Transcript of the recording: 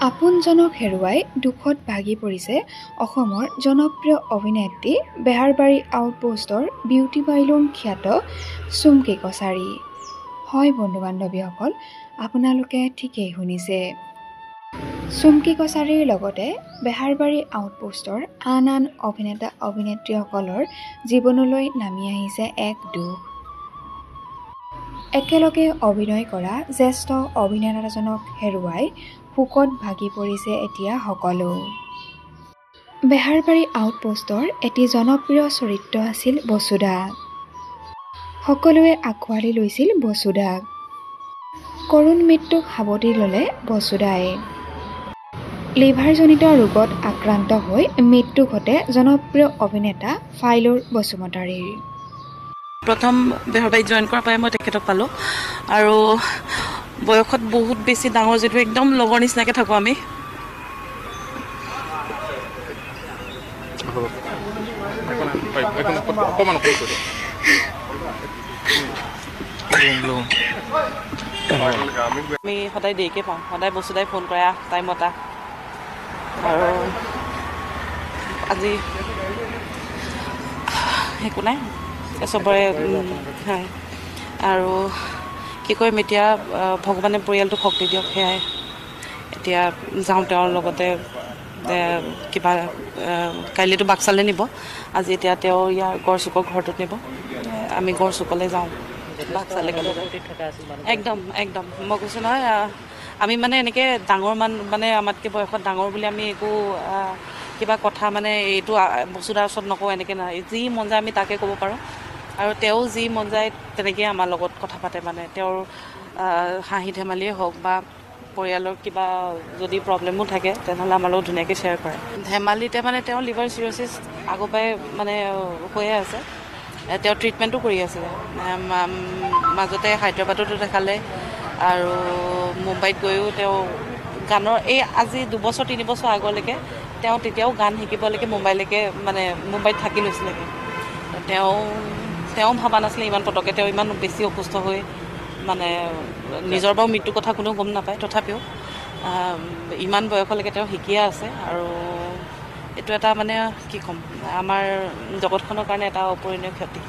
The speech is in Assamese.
আপোনজনক হেৰুৱাই দুখত ভাগি পৰিছে অসমৰ জনপ্ৰিয় অভিনেত্ৰী বেহাৰবাৰী আউটপোষ্টৰ বিউটি বাইলুং খ্যাত চুমকি কছাৰী। হয় বন্ধু-বান্ধৱীসকল, আপোনালোকে ঠিকেই শুনিছে। চুমকি কছাৰীৰ লগতে বেহাৰবাৰী আউটপোষ্টৰ আন আন অভিনেতা অভিনেত্ৰীসকলৰ জীৱনলৈ নামি আহিছে এক দুখ। একেলগে অভিনয় কৰা জ্যেষ্ঠ অভিনেতাজনক হেৰুৱাই শোকত ভাগি পৰিছে এতিয়া সকলো। বেহাৰবাৰী আউটপোষ্টৰ এটি জনপ্ৰিয় চৰিত্ৰ আছিল বসুধা। সকলোৱে আঁকোৱালি লৈছিল বসুধাক। কৰুণ মৃত্যুক সাৱটি ল'লে বসুধাই। লিভাৰজনিত ৰোগত আক্ৰান্ত হৈ মৃত্যু ঘটে জনপ্ৰিয় অভিনেতা ফাইলুৰ বসুমতাৰীৰ। প্ৰথম বেহাৰবাৰীত জইন কৰাৰ পৰাই মই তেখেতক পালোঁ আৰু বয়সত বহুত বেছি ডাঙৰ, যিটো একদম লগৰ নিচিনাকৈ থাকোঁ আমি। আমি সদায় দেৰিকৈ পাওঁ, সদায় বস্তুদাই ফোন কৰে টাইমত আহ। আৰু আজি একো নাই, চবৰে হয়। আৰু কি কৰিম এতিয়া, ভগৱানে পৰিয়ালটোক শক্তি দিয়ক, সেয়াই। এতিয়া যাওঁ তেওঁৰ লগতে, কিবা কাইলৈতো বাক্সালৈ নিব, আজি এতিয়া তেওঁ ইয়াৰ গড়চুকৰ ঘৰটোত নিব, আমি গড়চুকলৈ যাওঁ বাক্সালৈ গ'লে। একদম একদম মই কৈছোঁ নহয়, আমি মানে এনেকৈ ডাঙৰ মানে আমাতকৈ বয়সত ডাঙৰ বুলি আমি একো কিবা কথা মানে এইটো বস্তুদাৰ ওচৰত নকওঁ, এনেকৈ নাই। যি মন যায় আমি তাকে ক'ব পাৰোঁ আৰু তেওঁ যি মন যায় তেনেকৈ আমাৰ লগত কথা পাতে। মানে তেওঁৰ হাঁহি ধেমালিয়ে হওক বা পৰিয়ালৰ কিবা যদি প্ৰব্লেমো থাকে তেনেহ'লে আমাৰ লগত ধুনীয়াকৈ শ্বেয়াৰ কৰে। ধেমালিতে মানে তেওঁ লিভাৰ চিৰচিছ আগৰ পৰাই মানে হৈয়ে আছে, তেওঁ ট্ৰিটমেণ্টো কৰি আছিলে। মাজতে হায়দৰাবাদতো দেখালে আৰু মুম্বাইত গৈও তেওঁ গানৰ আজি 2 বছৰ 3 বছৰ আগলৈকে তেওঁ তেতিয়াও গান শিকিবলৈকে মুম্বাইত থাকি লৈছিলেগৈ। তেওঁ ভবা নাছিলে ইমান পটককৈ তেওঁ ইমান বেছি অসুস্থ হৈ মানে নিজৰ বাৰু মৃত্যুৰ কথা কোনেও গম নাপায়, তথাপিও ইমান বয়সলৈকে তেওঁ শিকিয়ে আছে। আৰু এইটো এটা মানে কি ক'ম, আমাৰ জগতখনৰ কাৰণে এটা অপূৰণীয় ক্ষতি।